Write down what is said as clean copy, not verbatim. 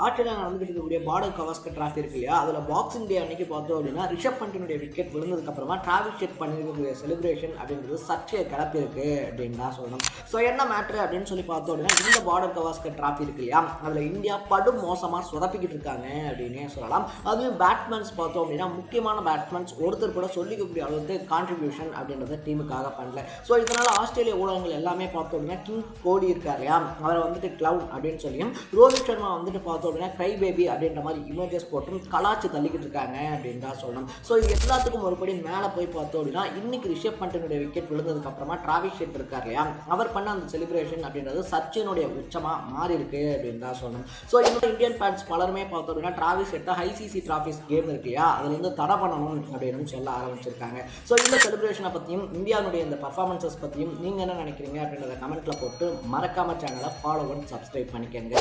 Australia நடந்துட்டு இருக்கக்கூடிய border Gavaskar trophy இருக்கு இல்லையா, அதில் பாக்ஸிங் டே அன்னைக்கு பார்த்தோம் அப்படின்னா ரிஷப் பண்டினுடைய விக்கெட் விழுந்ததுக்கு அப்புறமா டிராவிஸ் ஹெட் பண்ணிருக்கக்கூடிய செலிப்ரேஷன் அப்படின்றது சர்ச்சையை கிளப்பியிருக்கு அப்படின்னு தான் சொல்லணும். ஸோ என்ன மேட்ரு அப்படின்னு சொல்லி பார்த்தோம் அப்படின்னா, இந்த பார்டர் கவாஸ்கர் டிராஃபி இருக்கு இல்லையா, அதில் இந்தியா படும் மோசமாக சொதப்பிக்கிட்டு இருக்காங்க அப்படின்னே சொல்லலாம். அதுவும் பேட்ஸ்மேன்ஸ் பார்த்தோம் அப்படின்னா முக்கியமான பேட்ஸ்மேன்ஸ் ஒருத்தர் கூட சொல்லிக்கக்கூடிய அளவுக்கு கான்ட்ரிபியூஷன் அப்படின்றத டீமுக்காக பண்ணல. ஸோ இதனால் ஆஸ்திரேலிய ஊடகங்கள் எல்லாமே பார்த்தோம் அப்படின்னா கிங் கோலி இருக்கார் இல்லையா, அவரை வந்துட்டு கிளவுன் அப்படின்னு சொல்லியும், ரோஹித் சர்மா வந்துட்டு பார்த்தோம் அப்படின்னா கை பேபி அப்படின்ற மாதிரி இமேஜஸ் போட்டும் கலாச்சி தள்ளிக்கிட்டு இருக்காங்க அப்படின்னு தான் சொல்லணும். ஸோ இது எல்லாத்துக்கும் ஒருபடி மேலே போய் பார்த்தோம் அப்படின்னா இன்னைக்கு ரிஷப் பண்டினுடைய விக்கெட் விழுந்ததுக்கு அப்புறமா டிராவிஸ் ஹெட் இருக்கார் இல்லையா, அவர் பண்ண அந்த செலிப்ரேஷன் அப்படின்றது சர்ச்சையினுடைய உச்சமாக மாறி இருக்கு அப்படின்னு தான் சொல்லணும். ஸோ இன்னும் இந்தியன் ஃபேன்ஸ் பலருமே பார்த்தோம் அப்படின்னா டிராவிஸ் ஹெட்டை ஐசிசி டிராஃபிஸ் கேம் இருக்கு இல்லையா, அதுலேருந்து தடை பண்ணணும் அப்படின்னு சொல்ல ஆரம்பிச்சிருக்காங்க. ஸோ இந்த செலிப்ரேஷனை பற்றியும் இந்தியாவுடைய இந்த பர்ஃபார்மன்ஸஸ் பற்றியும் நீங்கள் என்ன நினைக்கிறீங்க அப்படின்றத கமெண்ட்டில் போட்டு மறக்காம சேனலை ஃபாலோ பண்ணி சப்ஸ்கிரைப் பண்ணிக்கங்க.